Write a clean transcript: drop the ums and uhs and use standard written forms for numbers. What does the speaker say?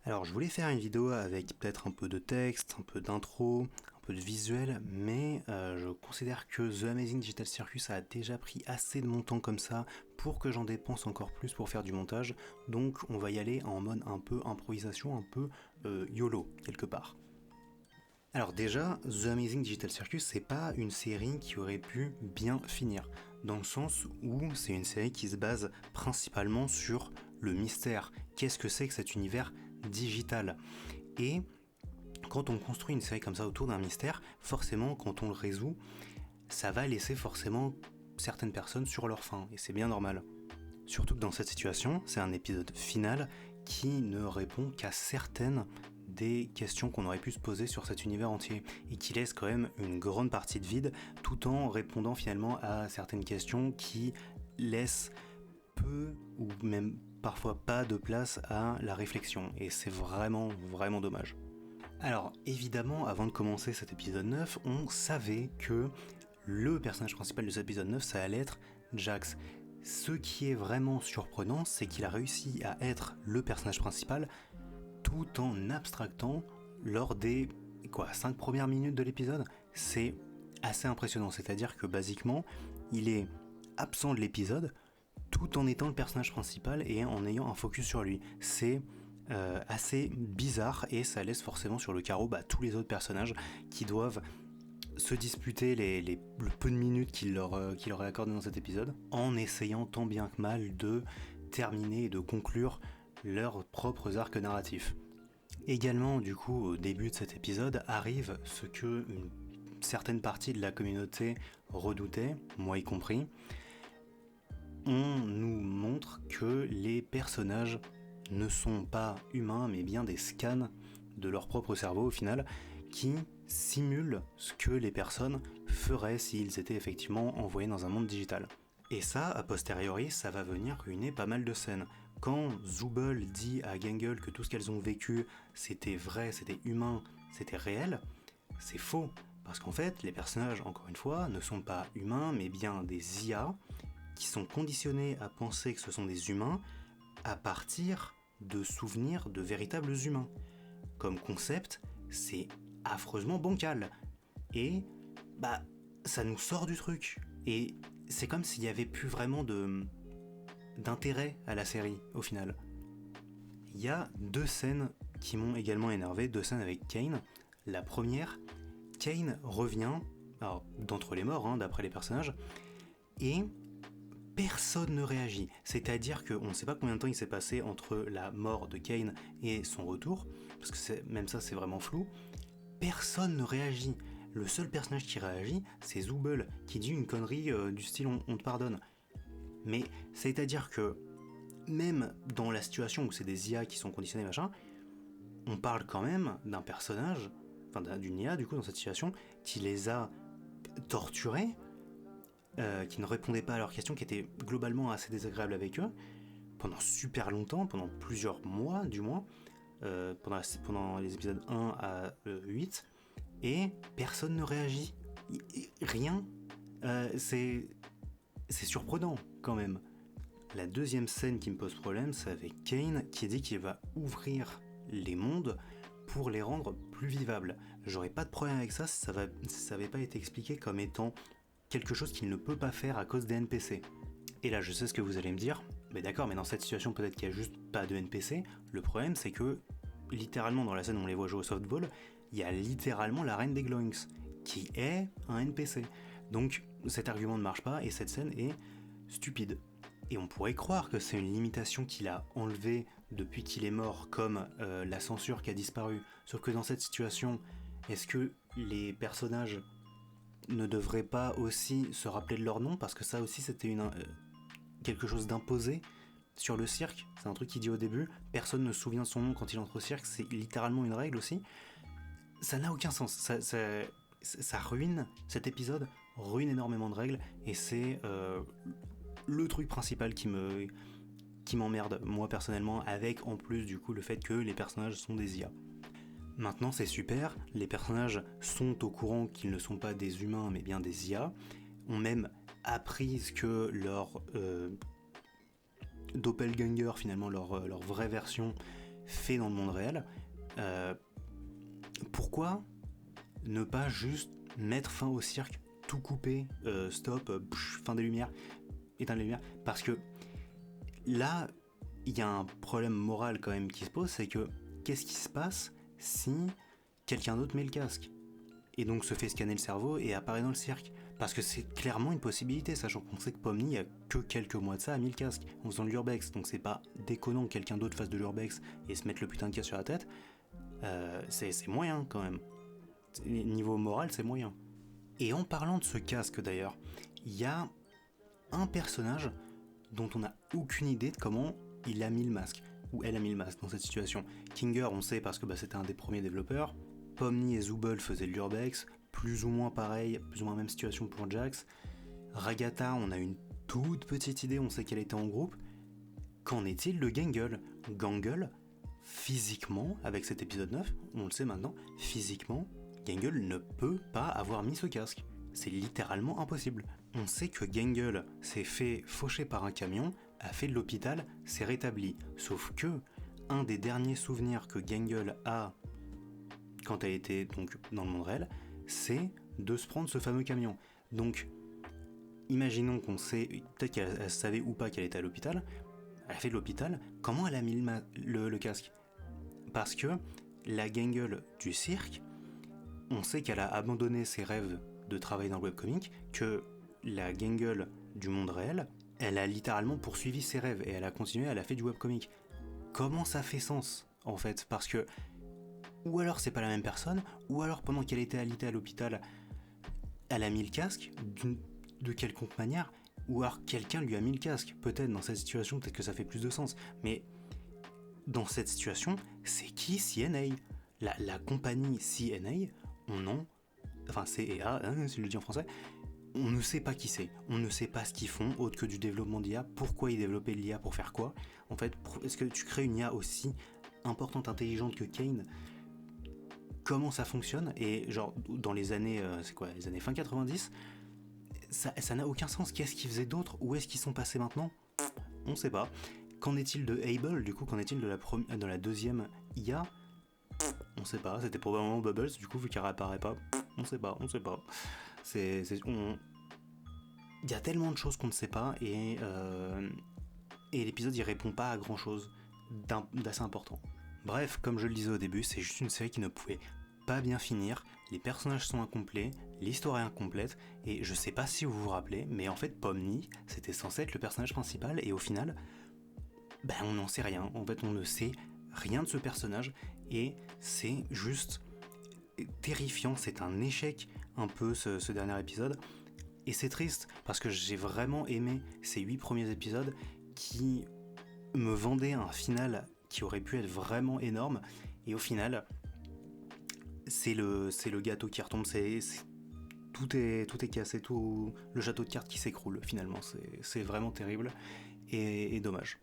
Alors je voulais faire une vidéo avec peut-être un peu de texte, un peu d'intro, un peu de visuel, mais je considère que The Amazing Digital Circus a déjà pris assez de mon temps comme ça pour que j'en dépense encore plus pour faire du montage, donc on va y aller en mode un peu improvisation, un peu YOLO quelque part. Alors déjà, The Amazing Digital Circus, c'est pas une série qui aurait pu bien finir, dans le sens où c'est une série qui se base principalement sur le mystère. Qu'est-ce que c'est que cet univers digital? Et quand on construit une série comme ça autour d'un mystère, forcément, quand on le résout, ça va laisser forcément certaines personnes sur leur faim, et c'est bien normal. Surtout que dans cette situation, c'est un épisode final qui ne répond qu'à certaines des questions qu'on aurait pu se poser sur cet univers entier, et qui laisse quand même une grande partie de vide, tout en répondant finalement à certaines questions qui laissent peu, ou même parfois pas de place à la réflexion, et c'est vraiment, vraiment dommage. Alors évidemment, avant de commencer cet épisode 9, on savait que le personnage principal de cet épisode 9, ça allait être Jax. Ce qui est vraiment surprenant, c'est qu'il a réussi à être le personnage principal tout en abstractant lors des 5 premières minutes de l'épisode. C'est assez impressionnant, c'est-à-dire que basiquement, il est absent de l'épisode tout en étant le personnage principal et en ayant un focus sur lui. C'est assez bizarre et ça laisse forcément sur le carreau tous les autres personnages qui doivent se disputer le peu de minutes qu'il leur est accordé dans cet épisode, en essayant tant bien que mal de terminer et de conclure leurs propres arcs narratifs. Également, du coup, au début de cet épisode, arrive ce que une certaine partie de la communauté redoutait, moi y compris. On nous montre que les personnages ne sont pas humains, mais bien des scans de leur propre cerveau au final, qui simulent ce que les personnes feraient s'ils étaient effectivement envoyés dans un monde digital. Et ça, a posteriori, ça va venir ruiner pas mal de scènes. Quand Zooble dit à Gangle que tout ce qu'elles ont vécu, c'était vrai, c'était humain, c'était réel, c'est faux. Parce qu'en fait, les personnages, encore une fois, ne sont pas humains, mais bien des IA qui sont conditionnés à penser que ce sont des humains à partir de souvenirs de véritables humains. Comme concept, c'est affreusement bancal. Et ça nous sort du truc. Et c'est comme s'il n'y avait plus vraiment d'intérêt à la série, au final. Il y a deux scènes qui m'ont également énervé, deux scènes avec Kane. La première, Kane revient, alors d'entre les morts, d'après les personnages, et personne ne réagit. C'est-à-dire qu'on ne sait pas combien de temps il s'est passé entre la mort de Kane et son retour, parce que même ça c'est vraiment flou. Personne ne réagit. Le seul personnage qui réagit, c'est Zooble, qui dit une connerie du style on te pardonne. Mais c'est-à-dire que même dans la situation où c'est des IA qui sont conditionnés machin, on parle quand même d'un personnage, enfin d'une IA du coup dans cette situation, qui les a torturés, qui ne répondaient pas à leurs questions, qui étaient globalement assez désagréables avec eux, pendant super longtemps, pendant plusieurs mois du moins, pendant les épisodes 1 à 8, et personne ne réagit. Rien. C'est surprenant quand même. La deuxième scène qui me pose problème, c'est avec Kane qui dit qu'il va ouvrir les mondes pour les rendre plus vivables. J'aurais pas de problème avec ça si ça avait pas été expliqué comme étant quelque chose qu'il ne peut pas faire à cause des NPC. Et là, je sais ce que vous allez me dire, mais d'accord, mais dans cette situation, peut-être qu'il n'y a juste pas de NPC. Le problème, c'est que, littéralement, dans la scène où on les voit jouer au softball, il y a littéralement la reine des Gloinks, qui est un NPC. Donc, cet argument ne marche pas, et cette scène est stupide. Et on pourrait croire que c'est une limitation qu'il a enlevée depuis qu'il est mort, comme la censure qui a disparu. Sauf que dans cette situation, est-ce que les personnages ne devraient pas aussi se rappeler de leur nom, parce que ça aussi c'était quelque chose d'imposé sur le cirque, c'est un truc qu'il dit au début, personne ne se souvient de son nom quand il entre au cirque, c'est littéralement une règle aussi. Ça n'a aucun sens, ça ruine, cet épisode ruine énormément de règles, et c'est le truc principal qui m'emmerde, moi personnellement, avec en plus du coup le fait que les personnages sont des IA. Maintenant c'est super, les personnages sont au courant qu'ils ne sont pas des humains mais bien des IA, ont même appris que leur doppelganger, finalement leur vraie version, fait dans le monde réel, pourquoi ne pas juste mettre fin au cirque, tout couper, stop, fin des lumières, éteindre les lumières? Parce que là, il y a un problème moral quand même qui se pose, c'est que qu'est-ce qui se passe si quelqu'un d'autre met le casque et donc se fait scanner le cerveau et apparaît dans le cirque? Parce que c'est clairement une possibilité, sachant qu'on sait que Pomni, il y a que quelques mois de ça, a mis le casque en faisant de l'urbex, donc c'est pas déconnant que quelqu'un d'autre fasse de l'urbex et se mette le putain de casque sur la tête. C'est moyen quand même. Niveau moral, c'est moyen. Et en parlant de ce casque d'ailleurs, il y a un personnage dont on n'a aucune idée de comment il a mis le masque, ou elle a mis le masque dans cette situation. Kinger, on sait parce que c'était un des premiers développeurs. Pomni et Zooble faisaient de l'urbex, plus ou moins pareil, plus ou moins même situation pour Jax. Ragata, on a une toute petite idée, on sait qu'elle était en groupe. Qu'en est-il de Gangle? Gangle, physiquement, avec cet épisode 9, on le sait maintenant, physiquement, Gangle ne peut pas avoir mis ce casque. C'est littéralement impossible. On sait que Gangle s'est fait faucher par un camion, a fait de l'hôpital, s'est rétabli. Sauf que, un des derniers souvenirs que Gangle a quand elle était donc dans le monde réel, c'est de se prendre ce fameux camion. Donc, imaginons qu'on sait, peut-être qu'elle savait ou pas qu'elle était à l'hôpital, elle a fait de l'hôpital, comment elle a mis le casque? Parce que la Gangle du cirque, on sait qu'elle a abandonné ses rêves de travailler dans le webcomic, que la Gangle du monde réel, elle a littéralement poursuivi ses rêves et elle a continué, elle a fait du webcomic. Comment ça fait sens en fait? Parce que ou alors c'est pas la même personne, ou alors pendant qu'elle était alitée à l'hôpital, elle a mis le casque de quelconque manière, ou alors quelqu'un lui a mis le casque. Peut-être dans cette situation, peut-être que ça fait plus de sens. Mais dans cette situation, c'est qui CNA? La compagnie CNA, enfin CEA, si je le dis en français, on ne sait pas qui c'est, on ne sait pas ce qu'ils font, autre que du développement d'IA, pourquoi ils développaient l'IA, pour faire quoi? En fait, est-ce que tu crées une IA aussi importante, intelligente que Kane? Comment ça fonctionne? Et genre, dans les années, les années fin 90, ça n'a aucun sens. Qu'est-ce qu'ils faisaient d'autre? Où est-ce qu'ils sont passés maintenant? On sait pas. Qu'en est-il de Able, du coup? Qu'en est-il de la deuxième IA? On sait pas. C'était probablement Bubbles, du coup, vu qu'elle réapparaît pas. On sait pas. Il y a tellement de choses qu'on ne sait pas, et l'épisode il répond pas à grand chose d'assez important. Bref, comme je le disais au début, c'est juste une série qui ne pouvait pas bien finir, les personnages sont incomplets, l'histoire est incomplète, et je sais pas si vous vous rappelez, mais en fait Pomni, c'était censé être le personnage principal, et au final, on n'en sait rien. En fait, on ne sait rien de ce personnage, et c'est juste terrifiant, c'est un échec un peu ce dernier épisode, et c'est triste, parce que j'ai vraiment aimé ces 8 premiers épisodes qui me vendaient un final qui aurait pu être vraiment énorme, et au final, c'est le gâteau qui retombe, tout est cassé, tout le château de cartes qui s'écroule finalement, c'est vraiment terrible et dommage.